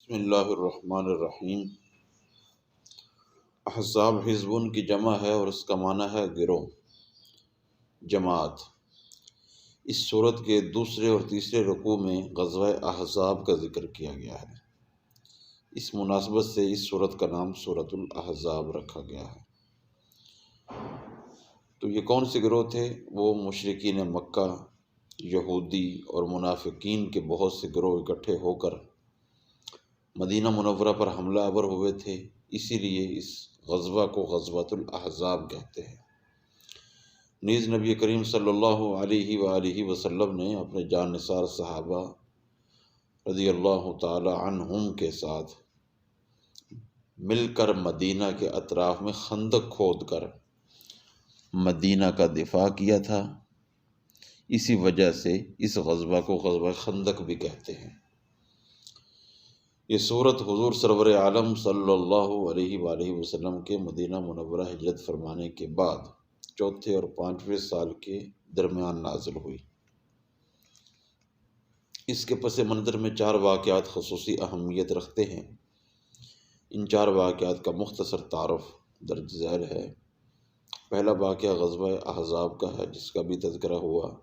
بسم اللہ الرحمن الرحیم۔ احزاب حزب کی جمع ہے اور اس کا معنی ہے گروہ، جماعت۔ اس صورت کے دوسرے اور تیسرے رکوع میں غزوہ احزاب کا ذکر کیا گیا ہے۔ اس مناسبت سے اس صورت کا نام سورۃ الاحزاب رکھا گیا ہے۔ تو یہ کون سے گروہ تھے؟ وہ مشرکین مکہ، یہودی اور منافقین کے بہت سے گروہ اکٹھے ہو کر مدینہ منورہ پر حملہ آور ہوئے تھے، اسی لیے اس غزوہ کو غزوۃ الاحزاب کہتے ہیں۔ نیز نبی کریم صلی اللہ علیہ وآلہ وسلم نے اپنے جان نثار صحابہ رضی اللہ تعالی عنہم کے ساتھ مل کر مدینہ کے اطراف میں خندق کھود کر مدینہ کا دفاع کیا تھا۔ اسی وجہ سے اس غزوہ کو غزوہ خندق بھی کہتے ہیں۔ یہ صورت حضور سرور عالم صلی اللہ علیہ وآلہ وسلم کے مدینہ منورہ ہجرت فرمانے کے بعد چوتھے اور پانچویں سال کے درمیان نازل ہوئی۔ اس کے پس منظر میں چار واقعات خصوصی اہمیت رکھتے ہیں۔ ان چار واقعات کا مختصر تعارف درج ذیل ہے۔ پہلا واقعہ غزوہ احزاب کا ہے، جس کا بھی تذکرہ ہوا،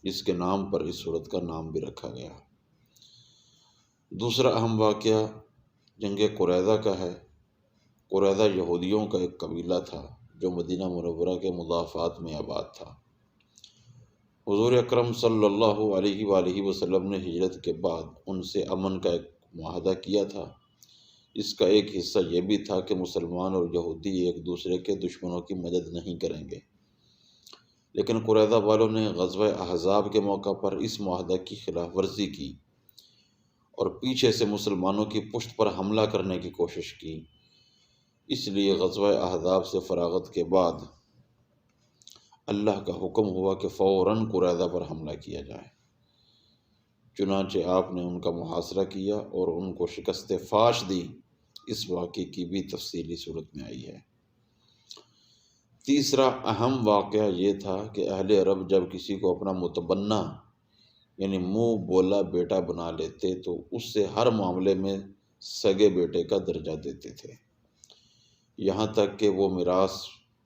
جس کے نام پر اس صورت کا نام بھی رکھا گیا۔ دوسرا اہم واقعہ جنگ قریظہ کا ہے۔ قریظہ یہودیوں کا ایک قبیلہ تھا جو مدینہ منورہ کے مضافات میں آباد تھا۔ حضور اکرم صلی اللہ علیہ وآلہ وسلم نے ہجرت کے بعد ان سے امن کا ایک معاہدہ کیا تھا۔ اس کا ایک حصہ یہ بھی تھا کہ مسلمان اور یہودی ایک دوسرے کے دشمنوں کی مدد نہیں کریں گے، لیکن قریظہ والوں نے غزوہ احزاب کے موقع پر اس معاہدہ کی خلاف ورزی کی اور پیچھے سے مسلمانوں کی پشت پر حملہ کرنے کی کوشش کی۔ اس لیے غزوہ احزاب سے فراغت کے بعد اللہ کا حکم ہوا کہ فوراً قریظہ پر حملہ کیا جائے۔ چنانچہ آپ نے ان کا محاصرہ کیا اور ان کو شکست فاش دی۔ اس واقعے کی بھی تفصیلی صورت میں آئی ہے۔ تیسرا اہم واقعہ یہ تھا کہ اہل عرب جب کسی کو اپنا متبنہ یعنی منہ بولا بیٹا بنا لیتے تو اس سے ہر معاملے میں سگے بیٹے کا درجہ دیتے تھے، یہاں تک کہ وہ میراث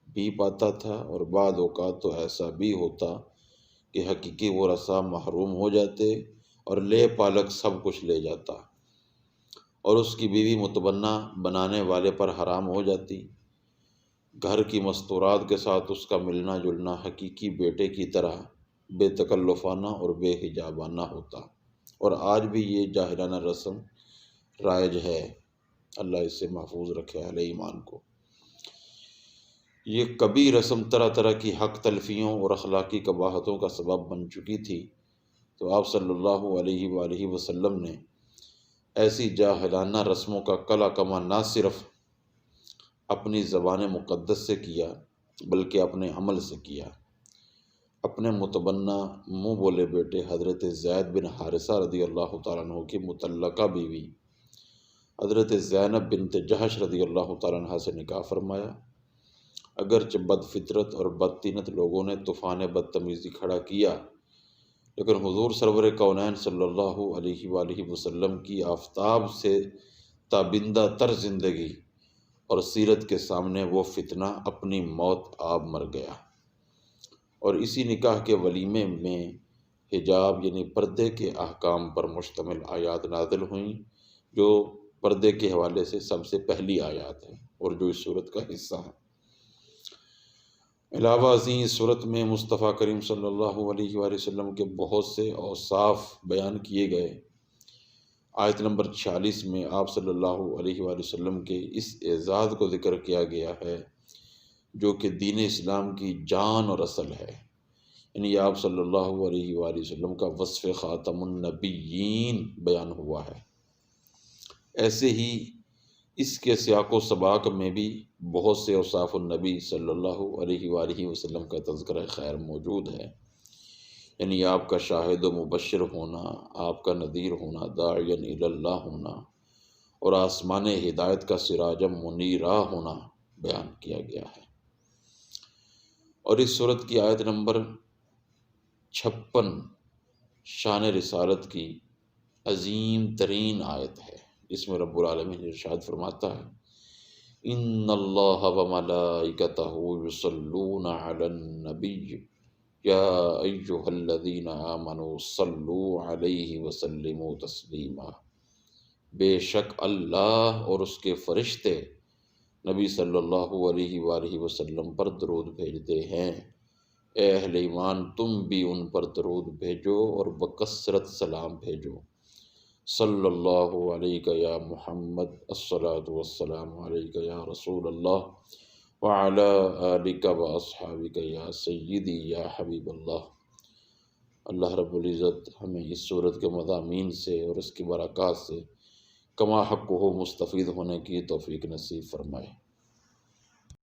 بھی پاتا تھا، اور بعض اوقات تو ایسا بھی ہوتا کہ حقیقی ورثہ محروم ہو جاتے اور لے پالک سب کچھ لے جاتا، اور اس کی بیوی متبنہ بنانے والے پر حرام ہو جاتی۔ گھر کی مستورات کے ساتھ اس کا ملنا جلنا حقیقی بیٹے کی طرح بے تکلفانہ اور بے حجابانہ ہوتا، اور آج بھی یہ جاہلانہ رسم رائج ہے۔ اللہ اس سے محفوظ رکھے اہل ایمان کو۔ یہ کبھی رسم طرح طرح کی حق تلفیوں اور اخلاقی قباحتوں کا سبب بن چکی تھی، تو آپ صلی اللہ علیہ وآلہ وسلم نے ایسی جاہلانہ رسموں کا قلع کما نہ صرف اپنی زبان مقدس سے کیا بلکہ اپنے عمل سے کیا۔ اپنے متبنہ منہ بولے بیٹے حضرت زید بن حارثہ رضی اللہ تعالیٰ عنہ کی مطلقہ بیوی حضرت زینب بنت جحش رضی اللہ تعالیٰ عنہ سے نکاح فرمایا۔ اگرچہ بد فطرت اور بدطینت لوگوں نے طوفان بدتمیزی کھڑا کیا، لیکن حضور سرور کونین صلی اللہ علیہ وآلہ وسلم کی آفتاب سے تابندہ تر زندگی اور سیرت کے سامنے وہ فتنہ اپنی موت آپ مر گیا، اور اسی نکاح کے ولیمے میں حجاب یعنی پردے کے احکام پر مشتمل آیات نازل ہوئیں، جو پردے کے حوالے سے سب سے پہلی آیات ہیں اور جو اس صورت کا حصہ ہیں۔ علاوہ ازیں اس صورت میں مصطفیٰ کریم صلی اللہ علیہ وآلہ وسلم کے بہت سے اوصاف بیان کیے گئے۔ آیت نمبر 46 میں آپ صلی اللہ علیہ وآلہ وسلم کے اس اعزاز کو ذکر کیا گیا ہے جو کہ دین اسلام کی جان اور اصل ہے، یعنی آپ صلی اللہ علیہ وآلہ وسلم کا وصف خاتم النبیین بیان ہوا ہے۔ ایسے ہی اس کے سیاق و سباق میں بھی بہت سے اوصاف النبی صلی اللہ علیہ وآلہ وسلم کا تذکرہ خیر موجود ہے، یعنی آپ کا شاہد و مبشر ہونا، آپ کا نذیر ہونا، داعیا الی اللہ ہونا، اور آسمان ہدایت کا سراج منیرہ ہونا بیان کیا گیا ہے۔ اور اس صورت کی آیت نمبر 56 شان رسالت کی عظیم ترین آیت ہے، اس میں رب العالمین ارشاد فرماتا ہے ان اللہ وملائکتہ یصلون علی النبی یا ایہا الذین آمنوا صلوا علیہ وسلموا تسلیما، بے شک اللہ اور اس کے فرشتے نبی صلی اللہ علیہ وآلہ وسلم پر درود بھیجتے ہیں، اے اہل ایمان تم بھی ان پر درود بھیجو اور بکثرت سلام بھیجو۔ صلی اللہ علیہ یا محمد، الصلاۃ والسلام علیہ یا رسول اللہ، وعلی آلک و اصحابک یا سیدی یا حبیب اللہ۔ اللہ رب العزت ہمیں اس صورت کے مضامین سے اور اس کی برکات سے کما حق ہو مستفید ہونے کی توفیق نصیب فرمائے۔